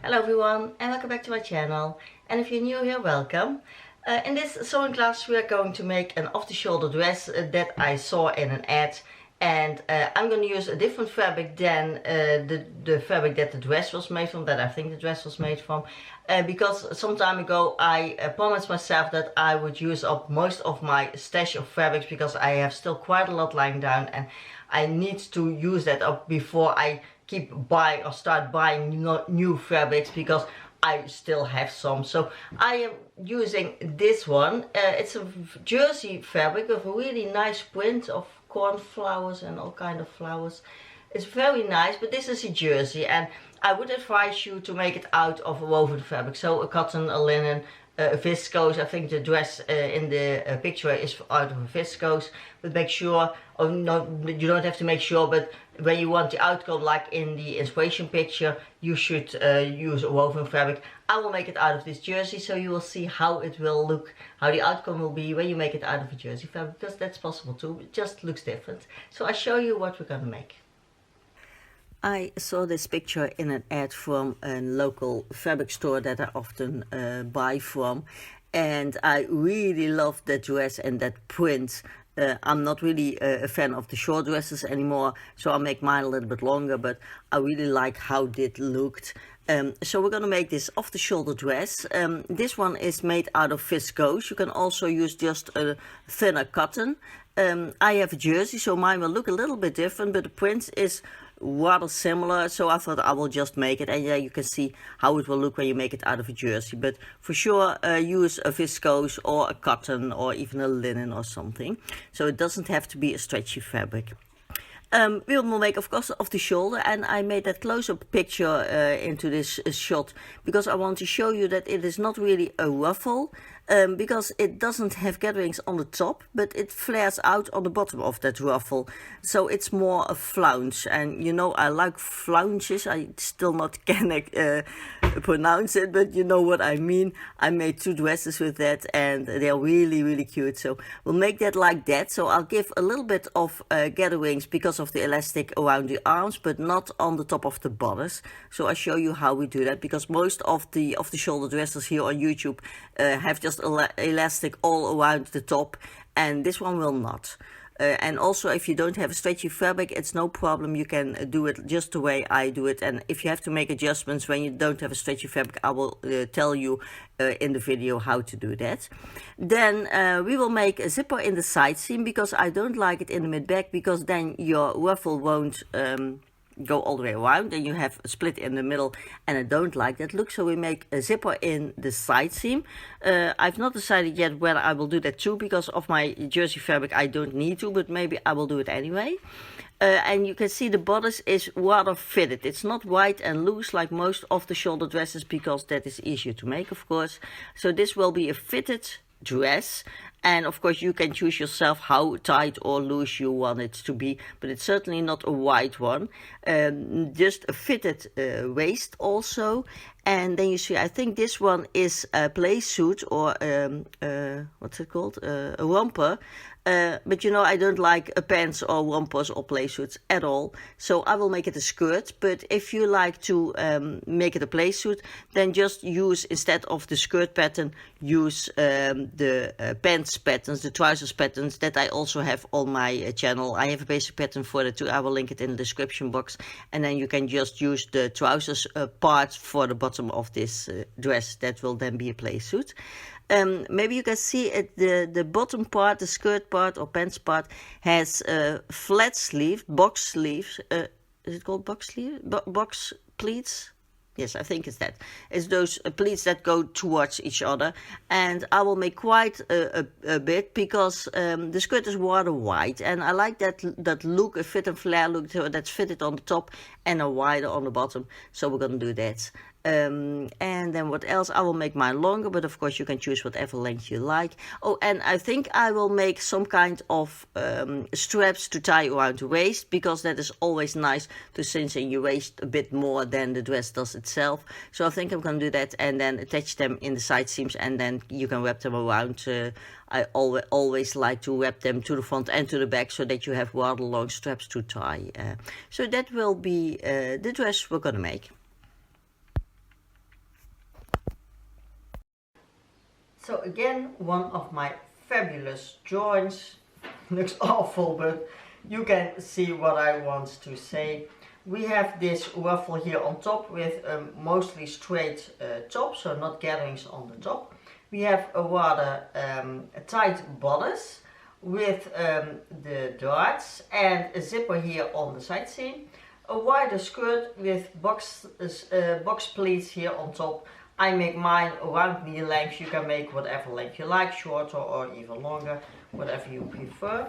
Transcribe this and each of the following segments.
Hello everyone and welcome back to my channel, and if you're new here, welcome. In this sewing class we are going to make an off-the-shoulder dress that I saw in an ad, and I'm going to use a different fabric than the fabric that the dress was made from, that I think the dress was made from, because some time ago I promised myself that I would use up most of my stash of fabrics, because I have still quite a lot lying down and I need to use that up before I keep buying or start buying new fabrics, because I still have some. So I am using this one. It's a jersey fabric with a really nice print of cornflowers and all kind of flowers. It's very nice, but this is a jersey, and I would advise you to make it out of a woven fabric, so a cotton, a linen, viscose. I think the dress in the picture is out of a viscose, but make sure, or no, you don't have to make sure, but when you want the outcome like in the inspiration picture, you should use a woven fabric. I will make it out of this jersey, so you will see how it will look, how the outcome will be when you make it out of a jersey fabric, because that's possible too. It just looks different. So I'll show you what we're gonna make. I saw this picture in an ad from a local fabric store that I often buy from, and I really love that dress and that print. I'm not really a fan of the short dresses anymore, so I'll make mine a little bit longer, but I really like how it looked. So we're going to make this off-the-shoulder dress. This one is made out of viscose. You can also use just a thinner cotton. I have a jersey, so mine will look a little bit different, but the print is rather similar, so I thought I will just make it, and yeah, you can see how it will look when you make it out of a jersey. But for sure use a viscose or a cotton or even a linen or something, so it doesn't have to be a stretchy fabric. We will make, of course, off the shoulder, and I made that close-up picture into this shot because I want to show you that it is not really a ruffle, because it doesn't have gatherings on the top, but it flares out on the bottom of that ruffle, so it's more a flounce. And you know, I like flounces. I still not can pronounce it, but you know what I mean. I made 2 dresses with that, and they're really cute, so we'll make that like that. So I'll give a little bit of gatherings because of the elastic around the arms, but not on the top of the bodice. So I'll show you how we do that, because most of the shoulder dresses here on YouTube have just elastic all around the top, and this one will not. And also, if you don't have a stretchy fabric, it's no problem. You can do it just the way I do it. And if you have to make adjustments when you don't have a stretchy fabric, I will tell you in the video how to do that. Then we will make a zipper in the side seam, because I don't like it in the mid back, because then your ruffle won't go all the way around and you have a split in the middle, and I don't like that look. So we make a zipper in the side seam. I've not decided yet whether I will do that too, because of my jersey fabric I don't need to, but maybe I will do it anyway. And you can see the bodice is rather fitted. It's not wide and loose like most of the shoulder dresses, because that is easier to make, of course. So this will be a fitted dress, and of course you can choose yourself how tight or loose you want it to be, but it's certainly not a wide one. Just a fitted waist also. And then you see, I think this one is a play suit, or what's it called, a romper. But you know, I don't like pants or rompers or play suits at all, so I will make it a skirt. But if you like to make it a play suit, then just use, instead of the skirt pattern, use the pants patterns, the trousers patterns that I also have on my channel. I have a basic pattern for that too. I will link it in the description box, and then you can just use the trousers part for the bottom of this dress. That will then be a play suit. Maybe you can see it, the bottom part, the skirt part or pants part, has flat sleeve, box sleeves. Is it called box sleeve? Box pleats? Yes, I think it's that. It's those pleats that go towards each other. And I will make quite a bit, because the skirt is rather wide. And I like that look, a fit and flare look that's fitted on the top and a wider on the bottom. So we're going to do that. And then what else? I will make mine longer, but of course you can choose whatever length you like. Oh, and I think I will make some kind of straps to tie around the waist, because that is always nice to cinch in your waist a bit more than the dress does itself. So I think I'm going to do that, and then attach them in the side seams, and then you can wrap them around. I always like to wrap them to the front and to the back, so that you have rather long straps to tie. So that will be the dress we're going to make. So again, one of my fabulous joints. Looks awful, but you can see what I want to say. We have this ruffle here on top with a mostly straight top, so not gatherings on the top. We have a rather tight bodice with the darts and a zipper here on the side seam. A wider skirt with box pleats here on top. I make mine around knee length. You can make whatever length you like, shorter or even longer, whatever you prefer.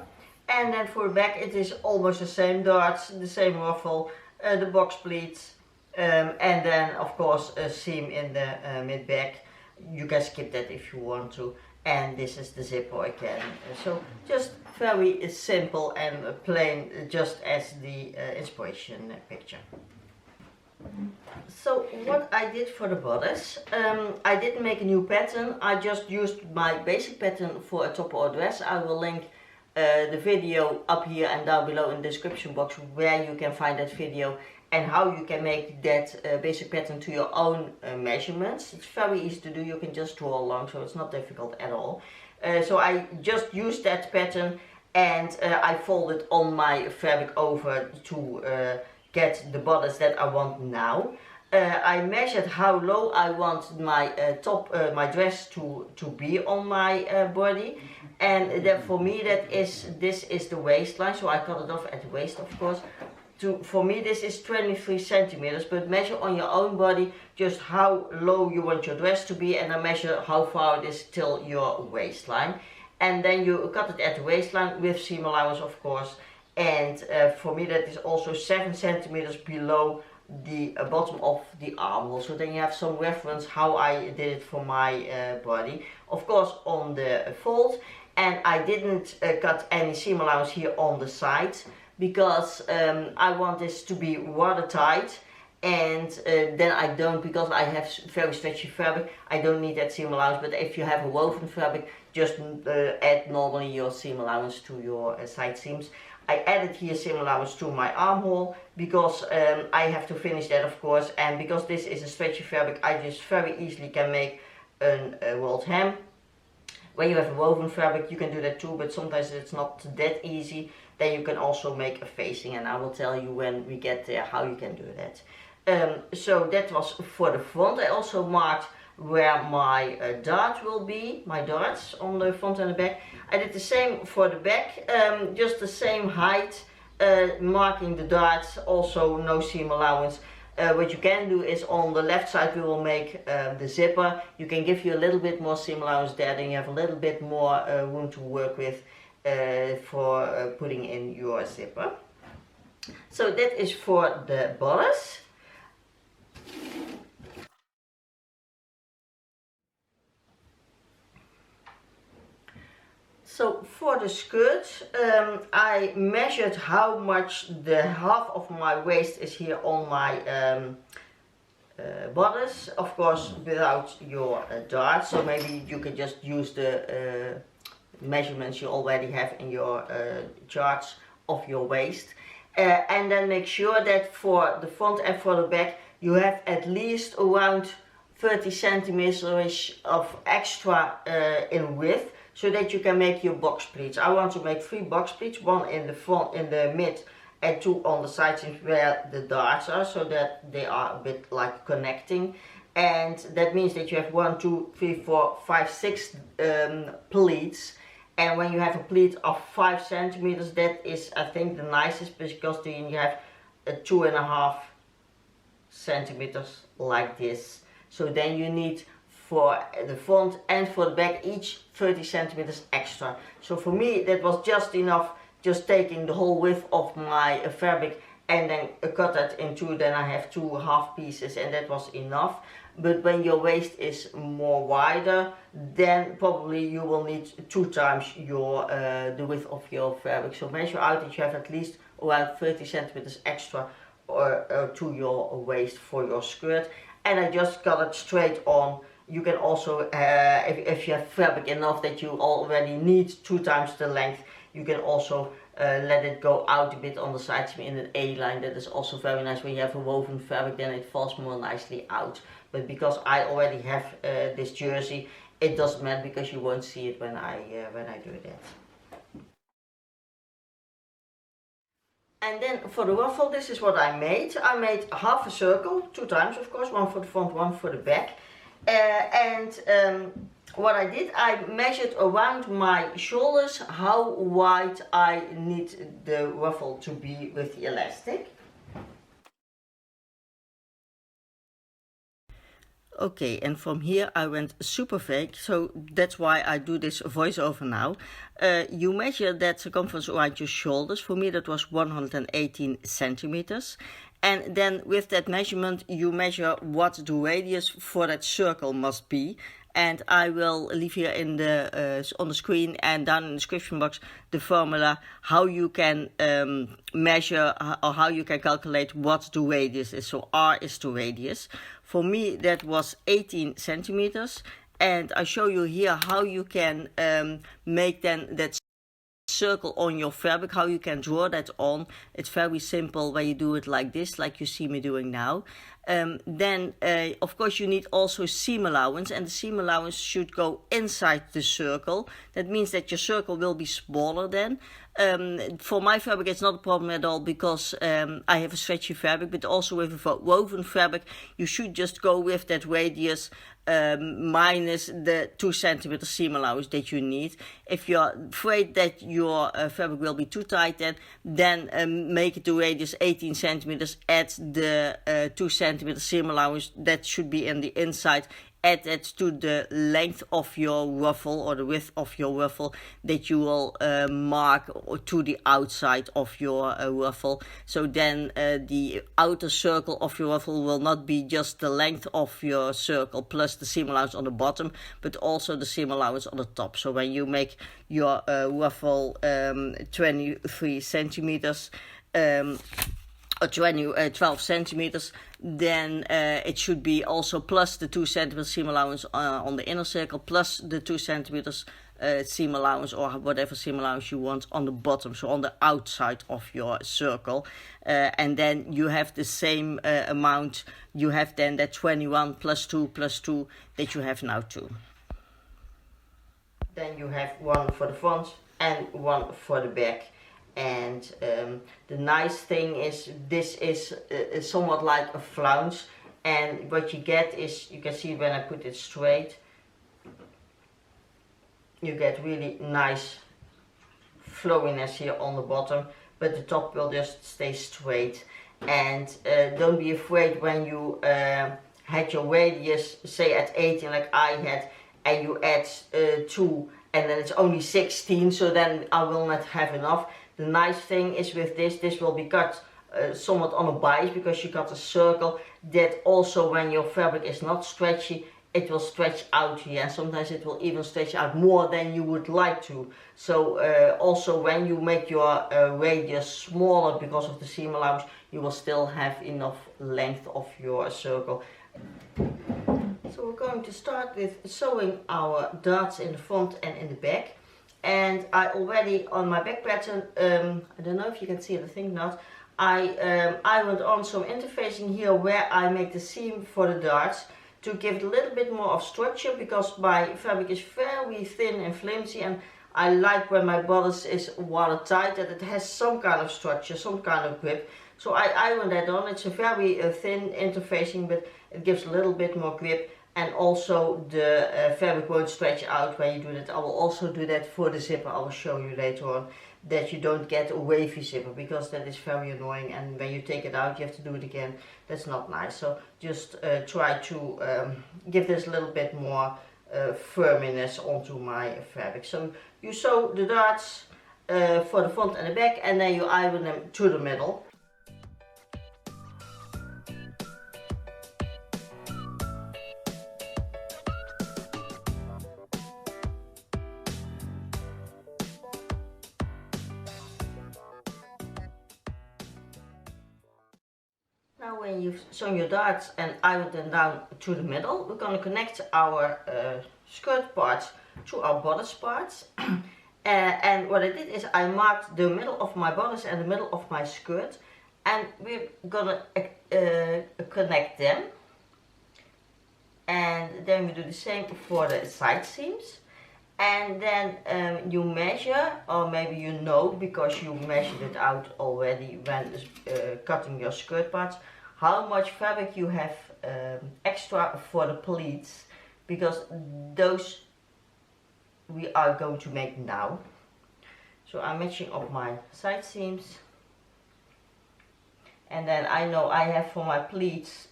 And then for the back it is almost the same darts, the same ruffle, the box pleats, and then of course a seam in the mid back. You can skip that if you want to. And this is the zipper again. So just very simple and plain, just as the inspiration picture. So what I did for the bodice, I didn't make a new pattern. I just used my basic pattern for a top or a dress. I will link the video up here and down below in the description box where you can find that video and how you can make that basic pattern to your own measurements. It's very easy to do. You can just draw along, so it's not difficult at all. So I just used that pattern and I folded on my fabric over to get the bodice that I want now. I measured how low I want my my dress to be on my body, and that for me this is the waistline, so I cut it off at the waist, of course. For me this is 23 centimeters, but measure on your own body just how low you want your dress to be, and then measure how far it is till your waistline, and then you cut it at the waistline with seam allowance, of course. And for me that is also 7 centimeters below the bottom of the armhole, so then you have some reference how I did it for my body, of course on the fold. And I didn't cut any seam allowance here on the side because I want this to be watertight, and then I don't, because I have very stretchy fabric, I don't need that seam allowance. But if you have a woven fabric, just add normally your seam allowance to your side seams. I added here seam allowance to my armhole because I have to finish that, of course, and because this is a stretchy fabric, I just very easily can make a rolled hem. When you have a woven fabric you can do that too, but sometimes it's not that easy. Then you can also make a facing, and I will tell you when we get there how you can do that. So that was for the front. I also marked where my dart will be, my darts on the front and the back. I did the same for the back, just the same height, marking the darts, also no seam allowance. What you can do is on the left side we will make the zipper. You can give you a little bit more seam allowance there, then you have a little bit more room to work with for putting in your zipper. So that is for the bodice. So for the skirt, I measured how much the half of my waist is here on my bodice, of course without your dart, so maybe you can just use the measurements you already have in your charts of your waist, and then make sure that for the front and for the back you have at least around 30 centimeters of extra in width, so that you can make your box pleats. I want to make 3 box pleats, 1 in the front, in the mid, and 2 on the side seams where the darts are, so that they are a bit like connecting. And that means that you have 1, 2, 3, 4, 5, 6 pleats. And when you have a pleat of 5 centimeters, that is I think the nicest, because then you have 2.5 centimeters like this. So then you need for the front and for the back each 30 centimeters extra. So for me that was just enough, just taking the whole width of my fabric and then cut that in 2, then I have 2 half pieces, and that was enough. But when your waist is more wider, then probably you will need 2 times your the width of your fabric. So measure out that you have at least around 30 centimeters extra to your waist for your skirt. And I just cut it straight on. You can also, if you have fabric enough that you already need 2 times the length, you can also let it go out a bit on the sides in an A-line. That is also very nice. When you have a woven fabric, then it falls more nicely out. But because I already have this jersey, it doesn't matter because you won't see it when I do that. And then for the ruffle, this is what I made. I made half a circle, 2 times of course, one for the front, one for the back. What I did, I measured around my shoulders how wide I need the ruffle to be with the elastic. Okay, and from here I went super vague, so that's why I do this voiceover now. You measure that circumference around your shoulders. For me that was 118 centimeters. And then with that measurement you measure what the radius for that circle must be. And I will leave here in the on the screen and down in the description box the formula how you can measure or how you can calculate what the radius is. So R is the radius. For me that was 18 centimeters, and I show you here how you can make then that circle on your fabric, how you can draw that on. It's very simple when you do it like this, like you see me doing now. Then of course you need also seam allowance, and the seam allowance should go inside the circle. That means that your circle will be smaller then. For my fabric it's not a problem at all because I have a stretchy fabric, but also with a woven fabric you should just go with that radius minus the 2 centimeter seam allowance that you need. If you're afraid that your fabric will be too tight, then make it the radius 18 centimeters, add the 2 centimeter seam allowance that should be in the inside, add that to the length of your ruffle or the width of your ruffle that you will mark to the outside of your ruffle. So then the outer circle of your ruffle will not be just the length of your circle plus the seam allowance on the bottom, but also the seam allowance on the top. So when you make your ruffle 23 centimeters or 12 centimeters, then it should be also plus the 2 centimeter seam allowance on the inner circle, plus the 2 centimeters seam allowance or whatever seam allowance you want on the bottom, so on the outside of your circle. And then you have the same amount. You have then that 21 plus 2 that you have now too. Then you have one for the front and one for the back. And the nice thing is this is somewhat like a flounce, and what you get is, you can see when I put it straight, you get really nice flowiness here on the bottom, but the top will just stay straight. And don't be afraid when you had your radius say at 18 like I had, and you add 2 and then it's only 16, so then I will not have enough. The nice thing is with this will be cut somewhat on a bias because you got a circle that also when your fabric is not stretchy, it will stretch out here, and sometimes it will even stretch out more than you would like to. So also when you make your radius smaller because of the seam allowance, you will still have enough length of your circle. So we're going to start with sewing our darts in the front and in the back. And I already on my back pattern, I don't know if you can see it, I think not, I went on some interfacing here where I make the seam for the darts to give it a little bit more of structure, because my fabric is very thin and flimsy, and I like when my bodice is watertight that it has some kind of structure, some kind of grip. So I iron that on. It's a very thin interfacing, but it gives a little bit more grip, and also the fabric won't stretch out when you do that. I will also do that for the zipper. I will show you later on that you don't get a wavy zipper, because that is very annoying, and when you take it out you have to do it again. That's not nice. So just try to give this a little bit more firmness onto my fabric. So you sew the darts for the front and the back, and then you iron them to the middle. Now when you've sewn your darts and ironed them down to the middle, we're going to connect our skirt parts to our bodice parts. And what I did is I marked the middle of my bodice and the middle of my skirt, and we're gonna connect them. And then we do the same for the side seams. And then you measure, or maybe you know because you measured it out already when cutting your skirt parts, how much fabric you have extra for the pleats, because those we are going to make now. So I'm matching up my side seams, and then I know I have for my pleats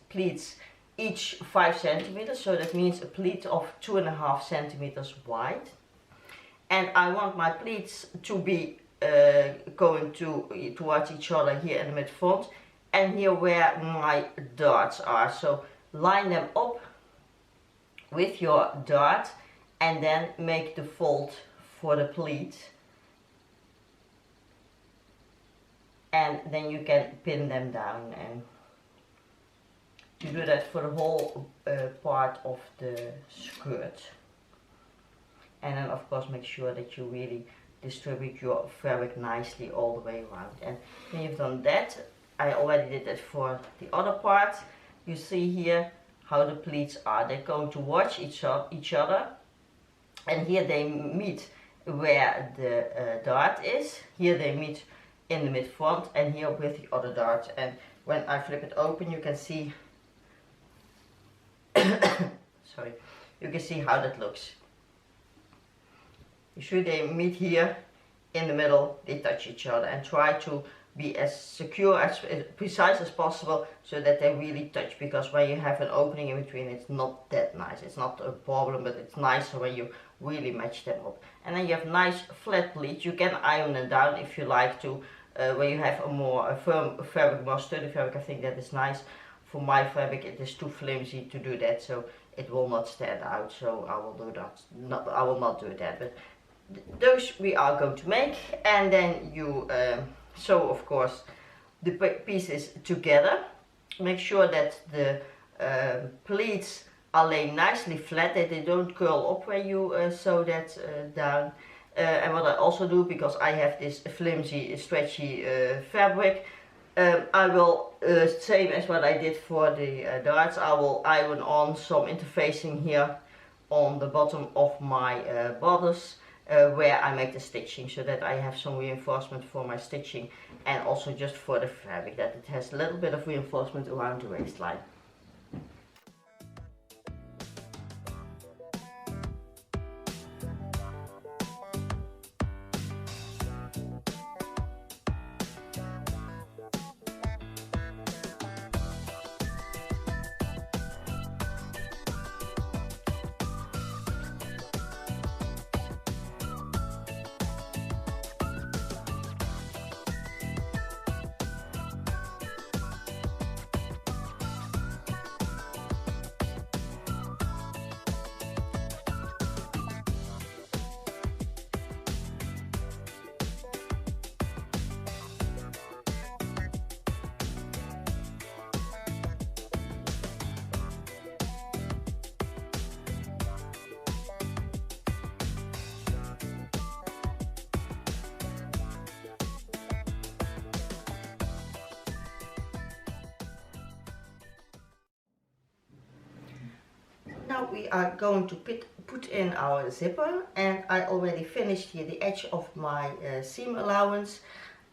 each 5 centimeters, so that means a pleat of 2.5 centimeters wide. And I want my pleats to be going towards each other here in the mid front, and here where my darts are. So line them up with your dart and then make the fold for the pleat, and then you can pin them down, and you do that for the whole part of the skirt. And then of course make sure that you really distribute your fabric nicely all the way around. And when you've done that, I already did that for the other part. You see here how the pleats are. They're going to watch each other, and here they meet where the dart is. Here they meet in the mid front, and here with the other dart. And when I flip it open, you can see sorry, you can see how that looks. You see they meet here in the middle, they touch each other, and try to be as secure, as precise as possible, so that they really touch, because when you have an opening in between, it's not that nice. It's not a problem, but it's nicer when you really match them up. And then you have nice flat pleats. You can iron them down if you like to. When you have a firm fabric, more sturdy fabric, I think that is nice. For my fabric, it is too flimsy to do that, so it will not stand out. So I will do that. I will not do that. But those we are going to make, and then you sew, of course, the pieces together. Make sure that the pleats are laying nicely flat, that they don't curl up when you sew that down. And what I also do, because I have this flimsy, stretchy fabric, I will, same as what I did for the darts, I will iron on some interfacing here on the bottom of my bodice, where I make the stitching, so that I have some reinforcement for my stitching, and also just for the fabric, that it has a little bit of reinforcement around the waistline. Now we are going to put in our zipper, and I already finished here the edge of my seam allowance.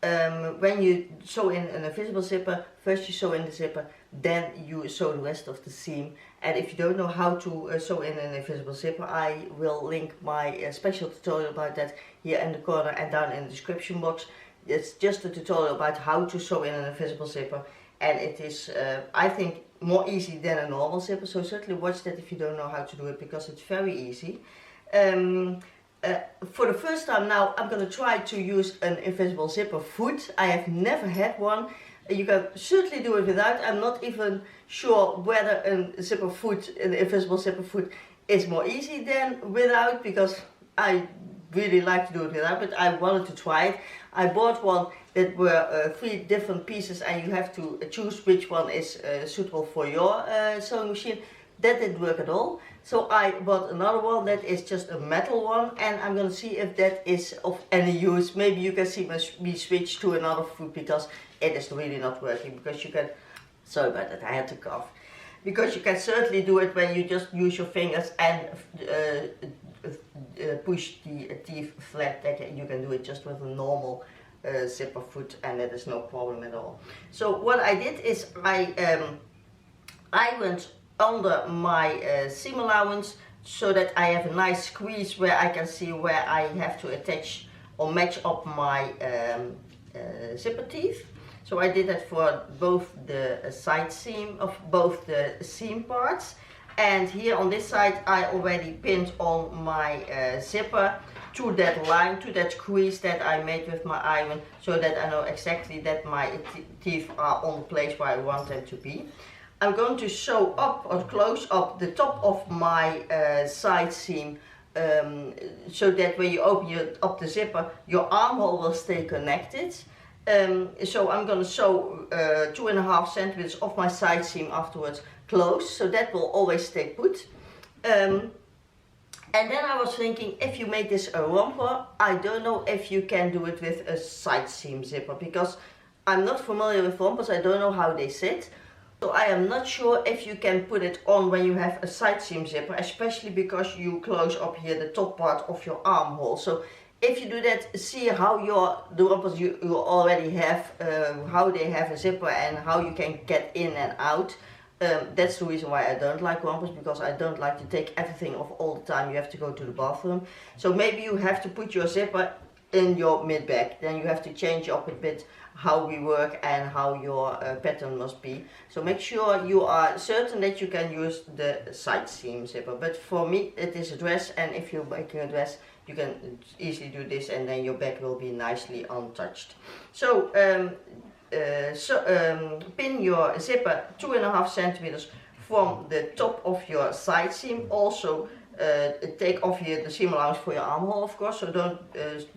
When you sew in an invisible zipper, first you sew in the zipper, then you sew the rest of the seam. And if you don't know how to sew in an invisible zipper, I will link my special tutorial about that here in the corner and down in the description box. It's just a tutorial about how to sew in an invisible zipper, and it is, I think, more easy than a normal zipper, so certainly watch that if you don't know how to do it, because it's very easy. For the first time now, I'm going to try to use an invisible zipper foot. I have never had one. You can certainly do it without. I'm not even sure whether a zipper foot, an invisible zipper foot, is more easy than without, because I really like to do it without, but I wanted to try it. I bought one that were 3 different pieces, and you have to choose which one is suitable for your sewing machine. That didn't work at all. So I bought another one that is just a metal one, and I'm gonna see if that is of any use. Maybe you can see me switch to another foot, because it is really not working. Because you can, sorry about that, I had to cough. Because you can certainly do it when you just use your fingers and push the teeth flat. That you can do it just with a normal zipper foot, and that is no problem at all. So what I did is I went under my seam allowance so that I have a nice squeeze where I can see where I have to attach or match up my zipper teeth. So I did that for both the side seam of both the seam parts, and here on this side I already pinned on my zipper to that line, to that crease that I made with my iron, so that I know exactly that my teeth are on the place where I want them to be. I'm going to sew up or close up the top of my side seam, so that when you open up the zipper, your armhole will stay connected. So I'm going to sew 2.5 centimeters of my side seam afterwards close, so that will always stay put. And then I was thinking, if you make this a romper, I don't know if you can do it with a side seam zipper, because I'm not familiar with rompers, I don't know how they sit. So I am not sure if you can put it on when you have a side seam zipper, especially because you close up here the top part of your armhole. So if you do that, see how the rompers you already have, how they have a zipper and how you can get in and out. That's the reason why I don't like rompers, because I don't like to take everything off all the time. You have to go to the bathroom. So maybe you have to put your zipper in your mid back. Then you have to change up a bit how we work and how your pattern must be. So make sure you are certain that you can use the side seam zipper. But for me it is a dress, and if you're making a dress, you can easily do this, and then your back will be nicely untouched. So pin your zipper 2.5 centimeters from the top of your side seam. Also take off here the seam allowance for your armhole, of course, so don't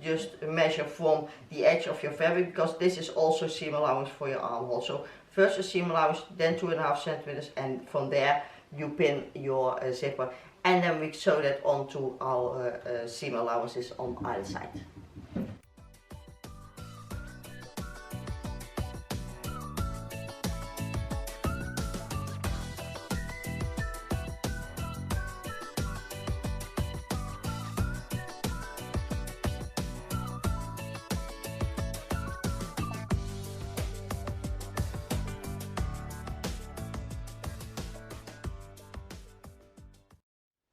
just measure from the edge of your fabric, because this is also seam allowance for your armhole. So first a seam allowance, then 2.5 centimeters, and from there you pin your zipper, and then we sew that onto our seam allowances on either side.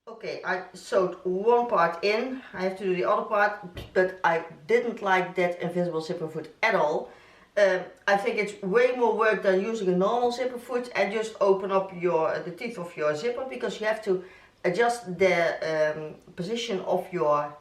Okay, I sewed one part in, I have to do the other part, but I didn't like that invisible zipper foot at all. I think it's way more work than using a normal zipper foot and just open up the teeth of your zipper, because you have to adjust the position of your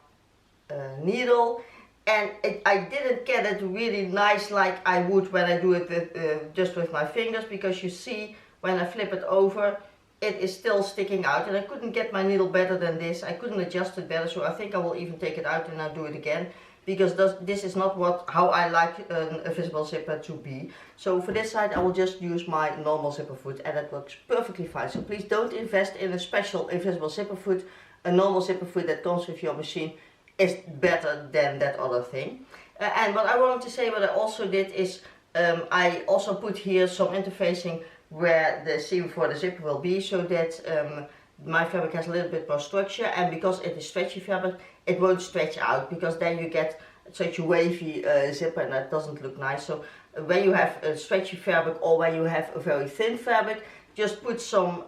needle, and I didn't get it really nice like I would when I do it with, just with my fingers, because you see when I flip it over, it is still sticking out, and I couldn't get my needle better than this. I couldn't adjust it better, so I think I will even take it out and I'll do it again, because this is not how I like a visible zipper to be. So for this side I will just use my normal zipper foot, and that works perfectly fine. So please don't invest in a special invisible zipper foot. A normal zipper foot that comes with your machine is better than that other thing. And what I wanted to say, what I also did is I also put here some interfacing where the seam for the zipper will be, so that my fabric has a little bit more structure, and because it is stretchy fabric, it won't stretch out, because then you get such a wavy zipper and that doesn't look nice. So when you have a stretchy fabric or when you have a very thin fabric, just put some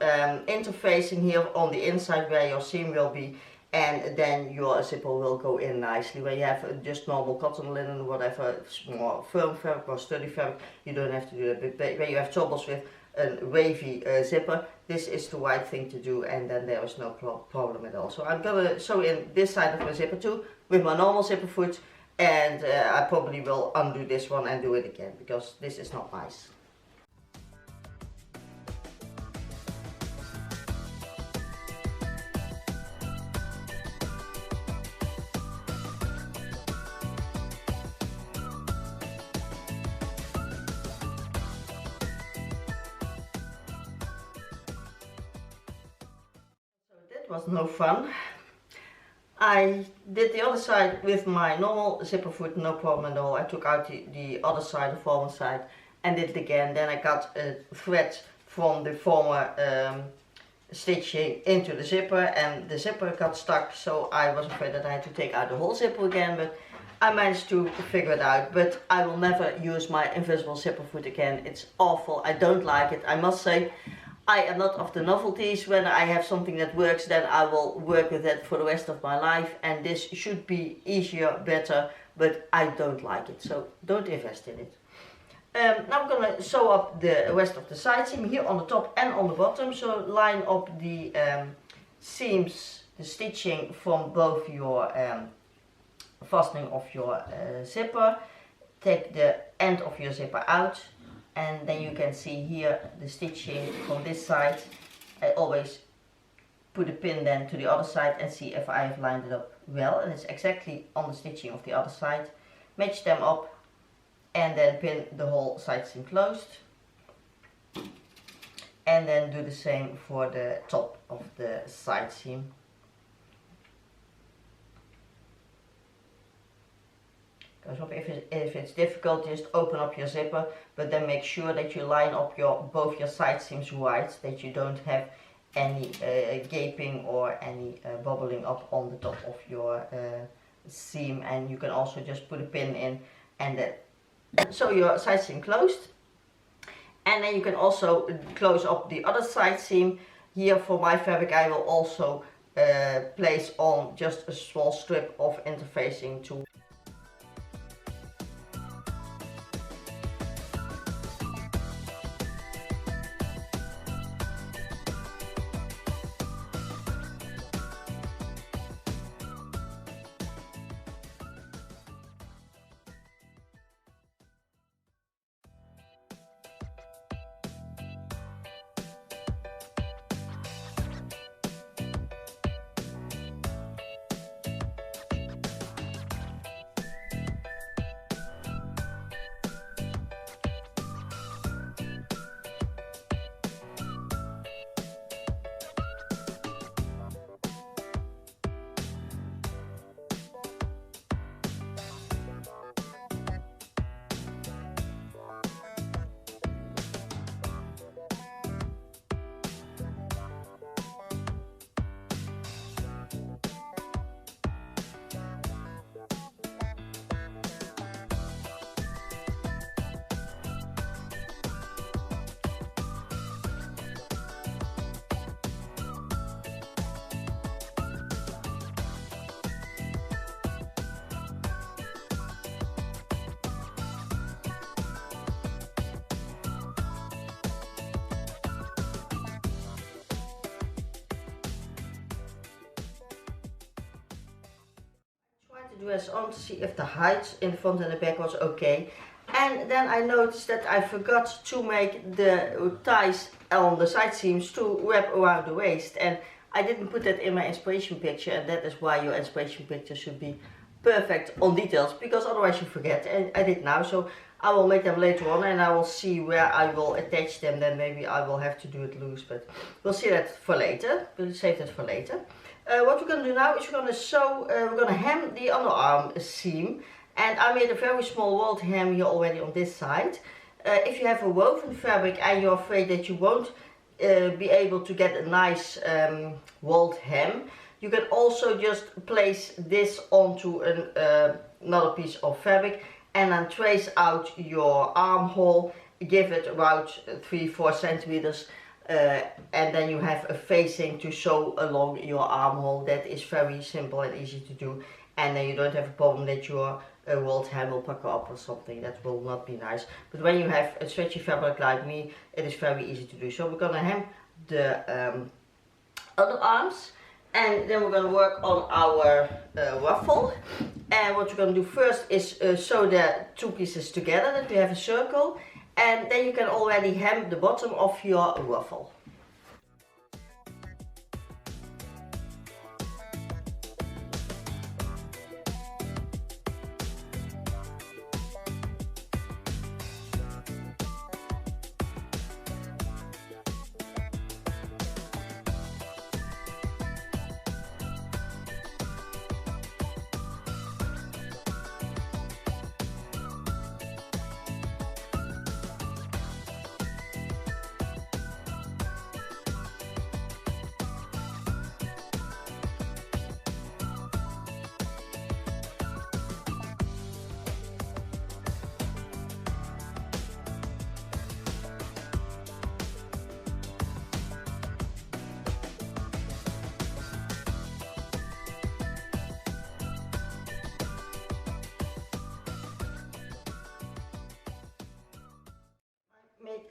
interfacing here on the inside where your seam will be, and then your zipper will go in nicely. When you have just normal cotton, linen, whatever, more firm fabric or sturdy fabric, you don't have to do that. But when you have troubles with a wavy zipper, this is the right thing to do, and then there is no problem at all. So I'm gonna sew in this side of my zipper too with my normal zipper foot, and I probably will undo this one and do it again, because this is not nice. it was no fun. I did the other side with my normal zipper foot, no problem at all. I took out the other side, the former side, and did it again. Then I got a thread from the former stitching into the zipper, and the zipper got stuck, so I was afraid that I had to take out the whole zipper again, but I managed to figure it out. But I will never use my invisible zipper foot again. It's awful. I don't like it. I must say, I am not of the novelties. When I have something that works, then I will work with it for the rest of my life, and this should be easier, better, but I don't like it, so don't invest in it. Now I'm going to sew up the rest of the side seam here on the top and on the bottom. So line up the seams, the stitching from both your fastening of your zipper. Take the end of your zipper out, and then you can see here the stitching from this side. I always put a pin then to the other side and see if I have lined it up well, and it's exactly on the stitching of the other side. Match them up and then pin the whole side seam closed, and then do the same for the top of the side seam. If it's difficult, just open up your zipper, but then make sure that you line up both your side seams right, that you don't have any gaping or any bubbling up on the top of your seam. And you can also just put a pin in and then sew your side seam closed. And then you can also close up the other side seam. Here for my fabric I will also place on just a small strip of interfacing to the dress on to see if the height in the front and the back was okay. And then I noticed that I forgot to make the ties on the side seams to wrap around the waist, and I didn't put that in my inspiration picture, and that is why your inspiration picture should be perfect on details, because otherwise you forget. And I did now, so I will make them later on and I will see where I will attach them. Then maybe I will have to do it loose, but we'll see that for later. We'll save that for later. What we're going to do now is we're going to sew, we're going to hem the underarm seam, and I made a very small walled hem here already on this side. If you have a woven fabric and you're afraid that you won't be able to get a nice walled hem, you can also just place this onto another piece of fabric and then trace out your armhole, give it about 3-4 centimeters. And then you have a facing to sew along your armhole. That is very simple and easy to do, and then you don't have a problem that your walled hem will pucker up or something. That will not be nice. But when you have a stretchy fabric like me, it is very easy to do. So we're gonna hem the underarms, and then we're gonna work on our ruffle. And what we're gonna do first is sew the two pieces together, that we have a circle. And then you can already hem the bottom of your ruffle.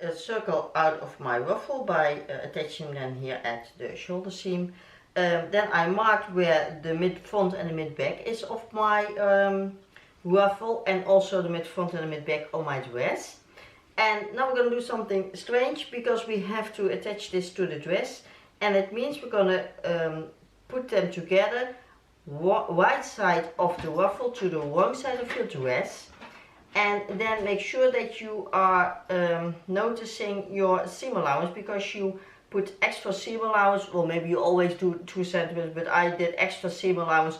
a circle out of my ruffle by attaching them here at the shoulder seam. Then I marked where the mid front and the mid back is of my ruffle, and also the mid front and the mid back on my dress. And now we're going to do something strange, because we have to attach this to the dress, and it means we're going to put them together, right side of the ruffle to the wrong side of your dress. And then make sure that you are noticing your seam allowance, because you put extra seam allowance. Well, maybe you always do 2 centimeters, but I did extra seam allowance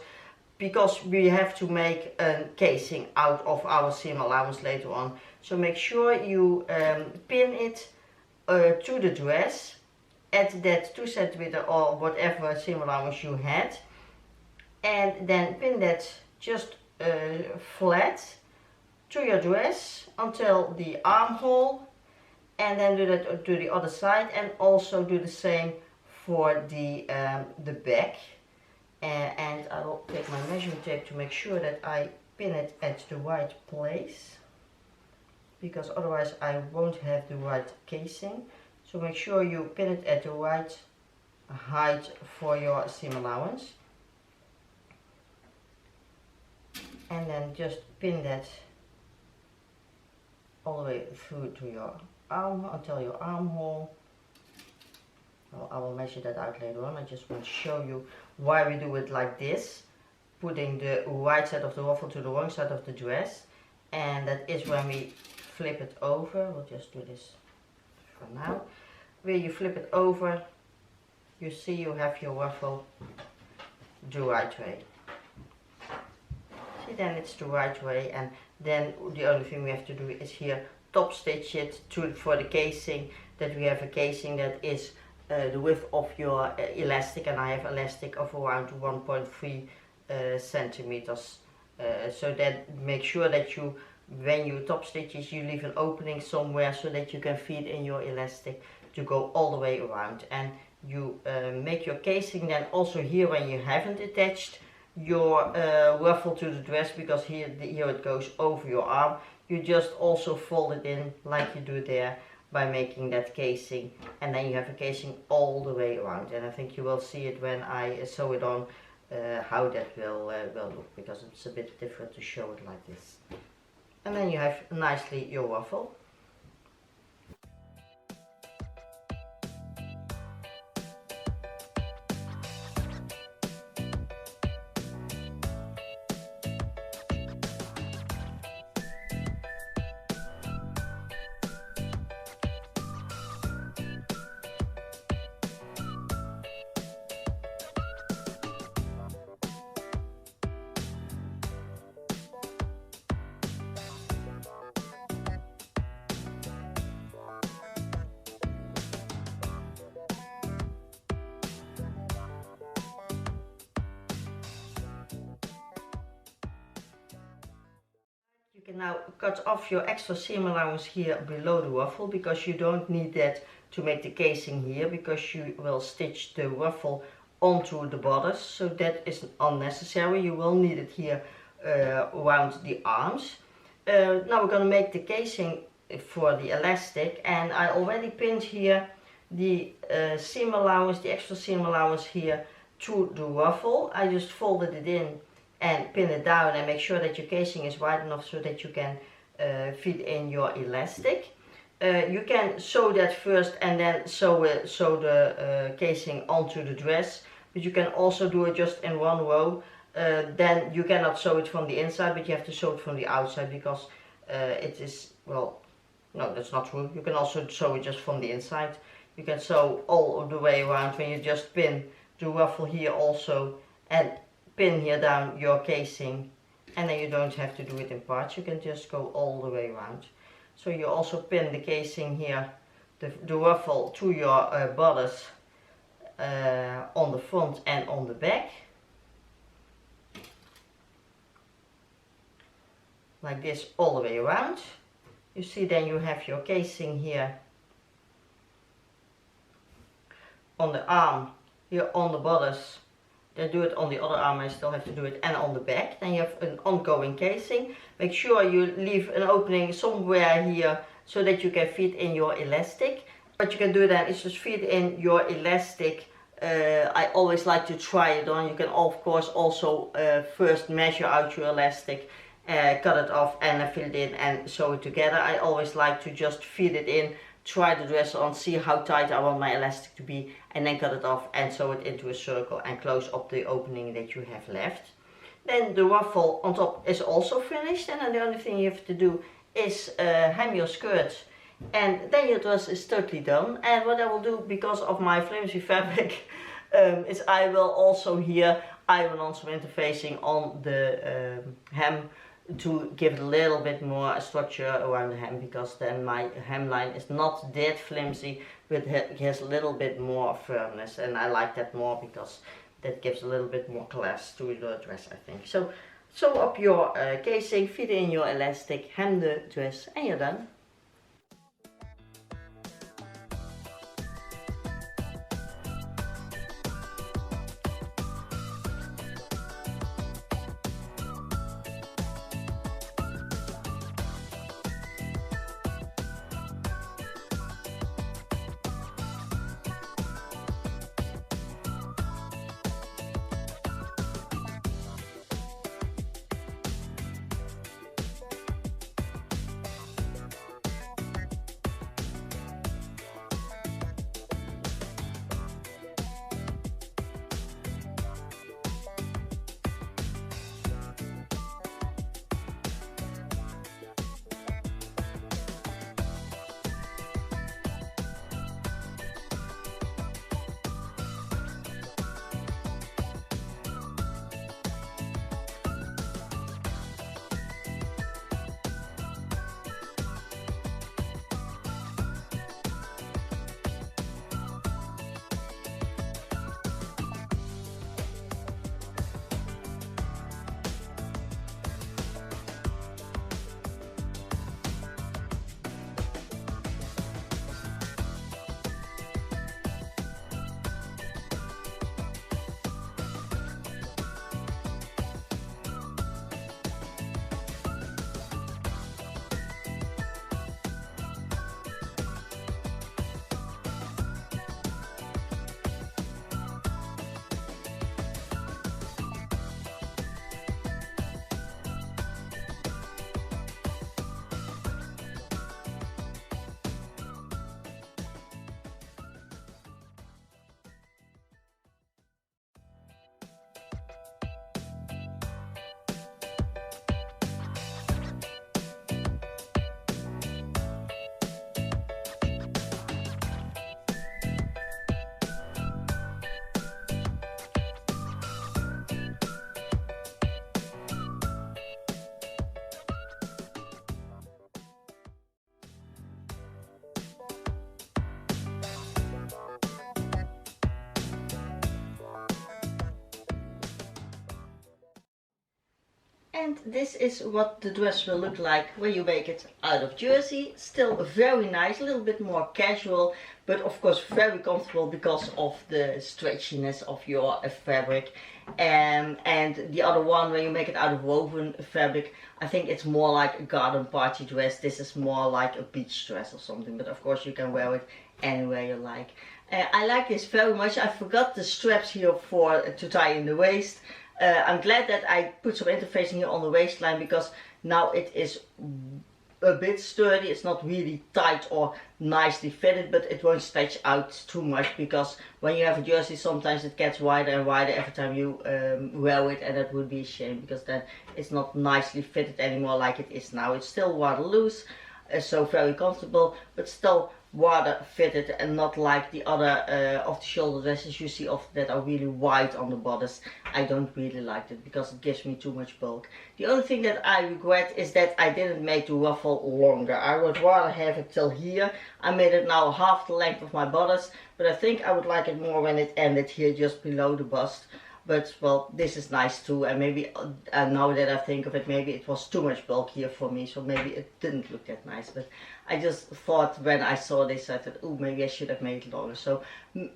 because we have to make a casing out of our seam allowance later on. So make sure you pin it to the dress at that 2 centimeter or whatever seam allowance you had, and then pin that just flat to your dress until the armhole, and then do that to the other side, and also do the same for the back. And I will take my measuring tape to make sure that I pin it at the right place, because otherwise I won't have the right casing. So make sure you pin it at the right height for your seam allowance, and then just pin that all the way through to your arm until your armhole. Well, I will measure that out later on. I just want to show you why we do it like this, putting the right side of the ruffle to the wrong side of the dress. And that is when we flip it over. We'll just do this for now. Where you flip it over, you see you have your ruffle the right way. See, then it's the right way, and then the only thing we have to do is here top stitch it for the casing, that we have a casing that is the width of your elastic, and I have elastic of around 1.3 centimeters. So that make sure that you, when you top stitches, you leave an opening somewhere so that you can feed in your elastic to go all the way around. And you make your casing then also here when you haven't attached your ruffle to the dress, because here it goes over your arm. You just also fold it in like you do there by making that casing, and then you have a casing all the way around. And I think you will see it when I sew it on how that will look, because it's a bit different to show it like this. And then you have nicely your ruffle. You can now cut off your extra seam allowance here below the ruffle, because you don't need that to make the casing here, because you will stitch the ruffle onto the bodice, so that is unnecessary. You will need it here around the arms. Now we're going to make the casing for the elastic, and I already pinned here the seam allowance, the extra seam allowance here to the ruffle. I just folded it in and pin it down, and make sure that your casing is wide enough so that you can feed in your elastic. You can sew that first and then sew the casing onto the dress, but you can also do it just in one row. Then you cannot sew it from the inside, but you have to sew it from the outside, because it is, well, no, that's not true. You can also sew it just from the inside. You can sew all of the way around when you just pin the ruffle here also, and pin here down your casing, and then you don't have to do it in parts. You can just go all the way around. So you also pin the casing here, the ruffle to your bodice on the front and on the back, like this all the way around. You see, then you have your casing here on the arm, here on the bodice, I do it on the other arm, I still have to do it, and on the back. Then you have an ongoing casing. Make sure you leave an opening somewhere here so that you can feed in your elastic. What you can do then is just feed in your elastic. I always like to try it on. You can of course also first measure out your elastic, cut it off and fill it in and sew it together. I always like to just feed it in, try the dress on, see how tight I want my elastic to be, and then cut it off and sew it into a circle and close up the opening that you have left. Then the ruffle on top is also finished, and then the only thing you have to do is hem your skirt, and then your dress is totally done. And what I will do, because of my flimsy fabric, is I will also here iron on some interfacing on the hem to give it a little bit more structure around the hem, because then my hemline is not that flimsy, but it has a little bit more firmness, and I like that more because that gives a little bit more class to the dress, I think. So sew up your casing, feed in your elastic, hem the dress, and you're done. And this is what the dress will look like when you make it out of jersey. Still very nice, a little bit more casual, but of course very comfortable because of the stretchiness of your fabric. And the other one, when you make it out of woven fabric, I think it's more like a garden party dress. This is more like a beach dress or something, but of course you can wear it anywhere you like. I like this very much. I forgot the straps here to tie in the waist. I'm glad that I put some interfacing here on the waistline, because now it is a bit sturdy. It's not really tight or nicely fitted, but it won't stretch out too much, because when you have a jersey sometimes it gets wider and wider every time you wear it, and that would be a shame, because then it's not nicely fitted anymore like it is now. It's still rather loose, so very comfortable, but still rather fitted, and not like the other off-the-shoulder dresses you see that are really wide on the bodice. I don't really like it because it gives me too much bulk. The only thing that I regret is that I didn't make the ruffle longer. I would rather have it till here. I made it now half the length of my bodice, but I think I would like it more when it ended here just below the bust. but well, this is nice too. And maybe now that I think of it, maybe it was too much bulkier for me, so maybe it didn't look that nice. But I just thought when I saw this, I thought, oh, maybe I should have made it longer. So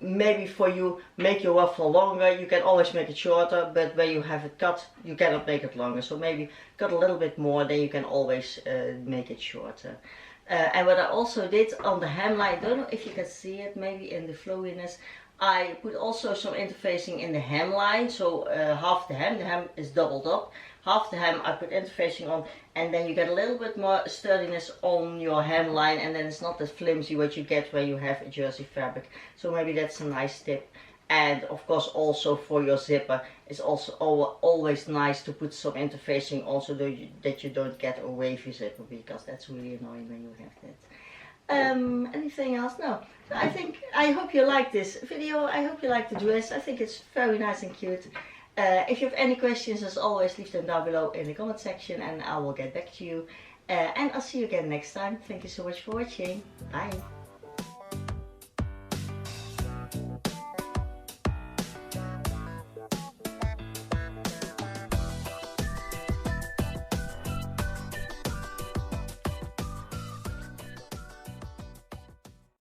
maybe for you, make your ruffle longer. You can always make it shorter, but when you have it cut, you cannot make it longer. So maybe cut a little bit more, then you can always make it shorter. And what I also did on the hemline, I don't know if you can see it, maybe in the flowiness, I put also some interfacing in the hemline. So half the hem is doubled up. Half the hem I put interfacing on, and then you get a little bit more sturdiness on your hemline, and then it's not as flimsy what you get when you have a jersey fabric. So maybe that's a nice tip. And of course also for your zipper, it's also always nice to put some interfacing also that you don't get a wavy zipper, because that's really annoying when you have that. Anything else? No. So I hope you like this video. I hope you like the dress. I think it's very nice and cute. If you have any questions, as always, leave them down below in the comment section and I will get back to you. And I'll see you again next time. Thank you so much for watching. Bye.